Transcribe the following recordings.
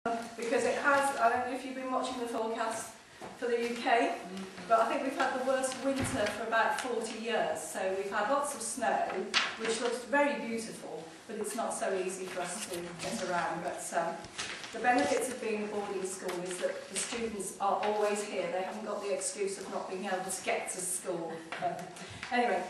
because it has, I don't know if you've been watching the forecast for the UK, but I think we've had the worst winter for about 40 years. So we've had lots of snow, which looks very beautiful, but it's not so easy for us to get around. But the benefits of being a boarding school is that the students are always here. They haven't got the excuse of not being able to get to school. Anyway,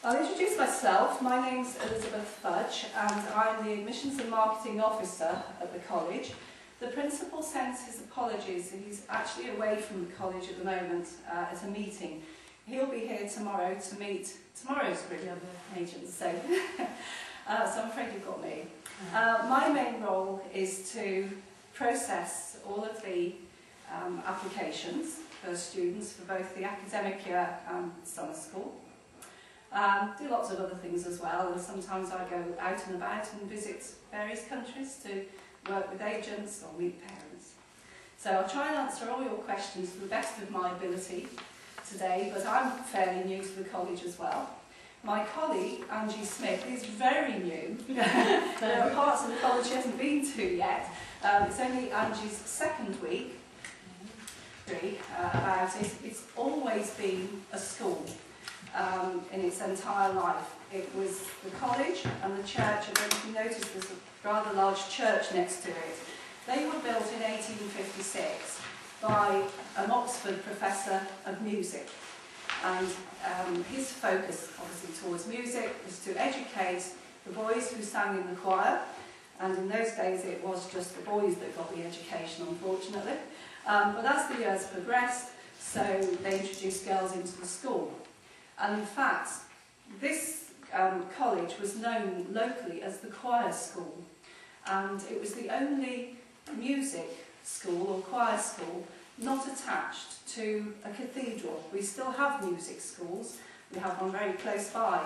I'll introduce myself. My name's Elizabeth Fudge, and I'm the Admissions and Marketing Officer at the college. The principal sends his apologies. He's actually away from the college at the moment at a meeting. He'll be here tomorrow to meet tomorrow's group of agents. So, so I'm afraid you've got me. My main role is to process all of the applications for students for both the academic year and summer school. Do lots of other things as well, and sometimes I go out and about and visit various countries to work with agents or meet parents. So I'll try and answer all your questions to the best of my ability today, but I'm fairly new to the college as well. My colleague, Angie Smith, is very new. There are parts of the college she hasn't been to yet. It's only Angie's second week about it. It's always been a school in its entire life. It was the college and the church, and if you notice there's a rather large church next to it. They were built in 1856 by an Oxford professor of music. And his focus, obviously, towards music was to educate the boys who sang in the choir. And in those days, it was just the boys that got the education, unfortunately. But as the years progressed, so they introduced girls into the school. And in fact, this college was known locally as the choir school, and it was the only music school or choir school not attached to a cathedral. We still have music schools, we have one very close by,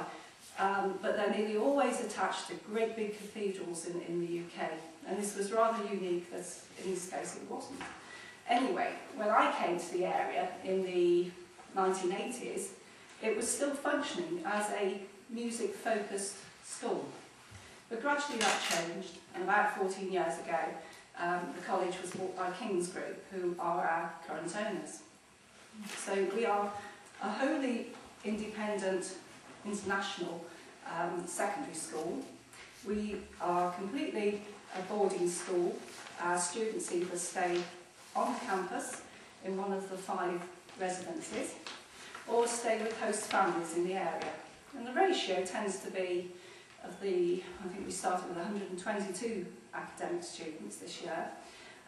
but they're nearly always attached to great big cathedrals in the UK, and this was rather unique, as in this case it wasn't. Anyway, when I came to the area in the 1980s, it was still functioning as a music-focused school. But gradually that changed, and about 14 years ago, the college was bought by King's Group, who are our current owners. So we are a wholly independent, international secondary school. We are completely a boarding school. Our students either stay on campus in one of the 5 residences, or stay with host families in the area. And the ratio tends to be of the, I think we started with 122 academic students this year,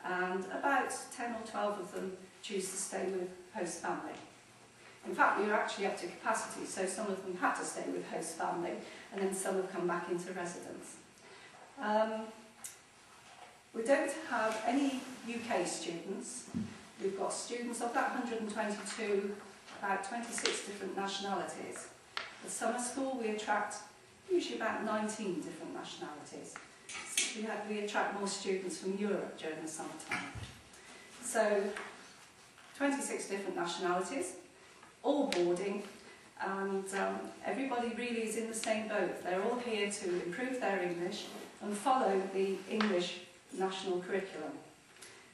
and about 10 or 12 of them choose to stay with host family. In fact, we were actually up to capacity, so some of them had to stay with host family, and then some have come back into residence. We don't have any UK students. We've got students of that 122, about 26 different nationalities. At summer school we attract usually about 19 different nationalities. So we attract more students from Europe during the summertime. So 26 different nationalities, all boarding, and everybody really is in the same boat. They're all here to improve their English and follow the English national curriculum.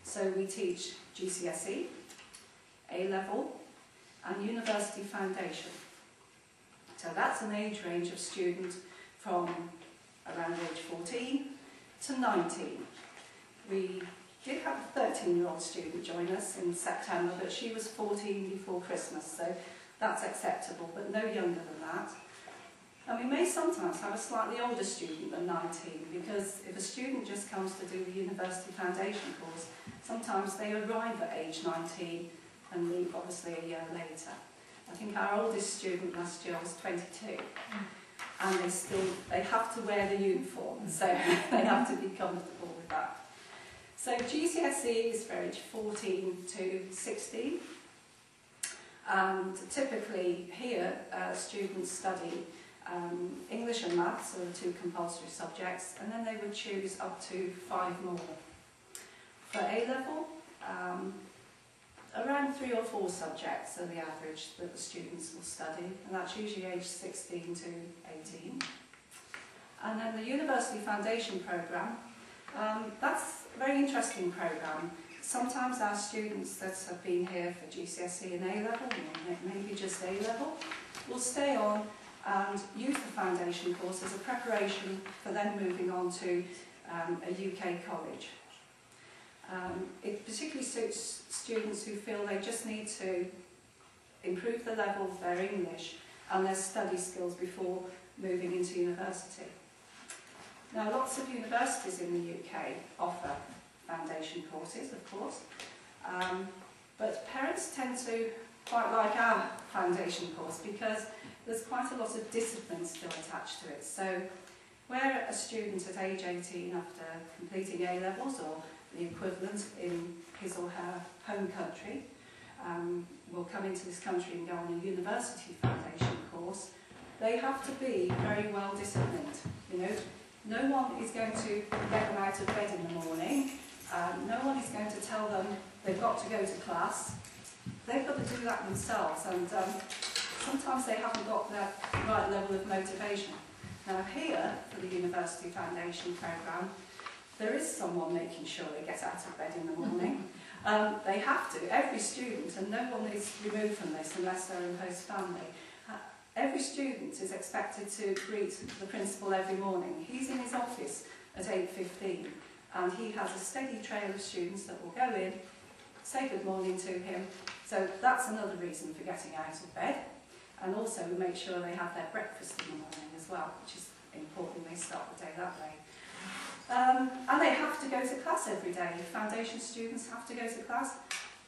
So we teach GCSE, A-level, and University Foundation. So that's an age range of students from around age 14 to 19. We did have a 13-year-old student join us in September, but she was 14 before Christmas, so that's acceptable, but no younger than that. And we may sometimes have a slightly older student than 19, because if a student just comes to do the University Foundation course, sometimes they arrive at age 19 and leave obviously a year later. I think our oldest student last year was 22, and they have to wear the uniform, so they have to be comfortable with that. So GCSE is for age 14 to 16, and typically here students study English and Maths are the 2 compulsory subjects, and then they would choose up to 5 more. For A-level, around 3 or 4 subjects are the average that the students will study, and that's usually aged 16 to 18. And then the University Foundation programme, that's a very interesting programme. Sometimes our students that have been here for GCSE and A-level, or maybe just A-level, will stay on and use the foundation course as a preparation for then moving on to a UK college. It particularly suits students who feel they just need to improve the level of their English and their study skills before moving into university. Now, lots of universities in the UK offer foundation courses, of course, but parents tend to quite like our foundation course because there's quite a lot of discipline still attached to it. So where a student at age 18 after completing A-levels or the equivalent in his or her home country will come into this country and go on a university foundation course, they have to be very well disciplined. You know, no one is going to get them out of bed in the morning. No one is going to tell them they've got to go to class. They've got to do that themselves, and sometimes they haven't got the right level of motivation. Now here, for the University Foundation programme, there is someone making sure they get out of bed in the morning. They have to, every student, and no one is removed from this unless they're in host family. Every student is expected to greet the principal every morning. He's in his office at 8:15, and he has a steady trail of students that will go in, say good morning to him. So that's another reason for getting out of bed. And also we make sure they have their breakfast in the morning as well, which is important. They start the day that way. And they have to go to class every day. Foundation students have to go to class.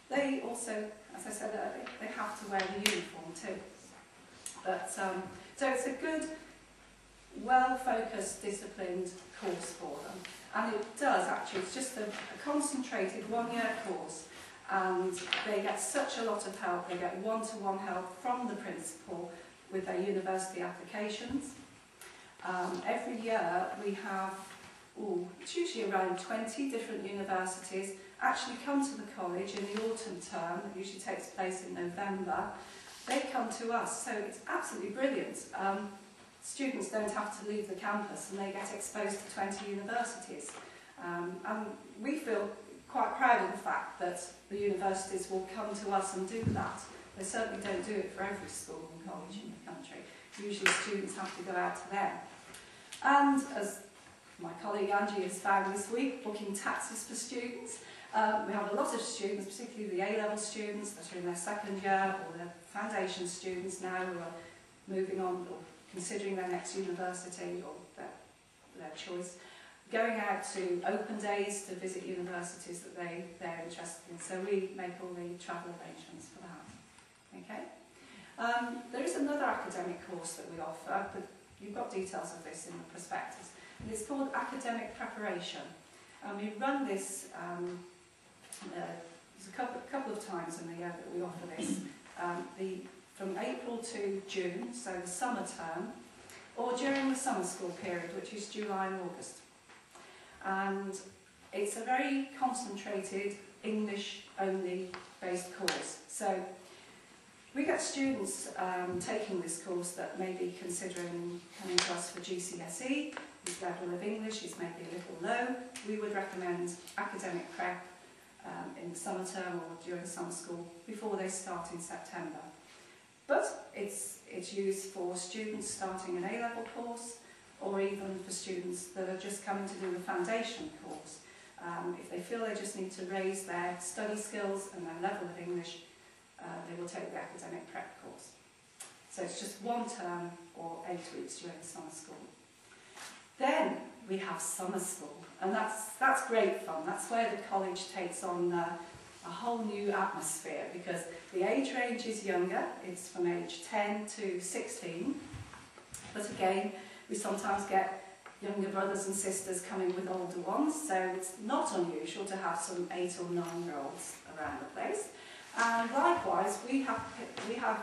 They also, as I said earlier, they have to wear the uniform too. But, so it's a good, well-focused, disciplined course for them. And it does actually, it's just a concentrated one-year course. And they get such a lot of help. They get one-to-one help from the principal with their university applications. Every year we have, it's usually around 20 different universities actually come to the college in the autumn term, that usually takes place in November. They come to us, so it's absolutely brilliant. Students don't have to leave the campus and they get exposed to 20 universities. And we feel quite proud of the fact that the universities will come to us and do that. They certainly don't do it for every school and college in the country. Usually students have to go out to them. And as my colleague Angie has found this week, booking taxis for students. We have a lot of students, particularly the A-level students that are in their second year, or the foundation students now who are moving on or considering their next university or their choice, going out to open days to visit universities that they're interested in. So we make all the travel arrangements for that. Okay. There is another academic course that we offer, but you've got details of this in the prospectus. And it's called Academic Preparation. And we run this there's a couple of times in the year that we offer this. From April to June, so the summer term, or during the summer school period, which is July and August. And it's a very concentrated English-only based course. So we get students taking this course that may be considering coming to us for GCSE. His level of English is maybe a little low. We would recommend academic prep in the summer term or during summer school before they start in September. But it's used for students starting an A-level course, or even for students that are just coming to do the foundation course. If they feel they just need to raise their study skills and their level of English, they will take the academic prep course. So it's just one term or 8 weeks during summer school. Then we have summer school, and that's great fun. That's where the college takes on a whole new atmosphere, because the age range is younger. It's from age 10 to 16. But again, we sometimes get younger brothers and sisters coming with older ones, so it's not unusual to have some 8 or 9-year-olds around the place. And likewise, we have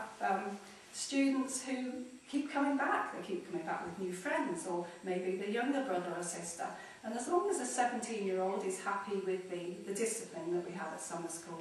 students who keep coming back. They keep coming back with new friends, or maybe the younger brother or sister. And as long as a 17-year-old is happy with the discipline that we have at summer school,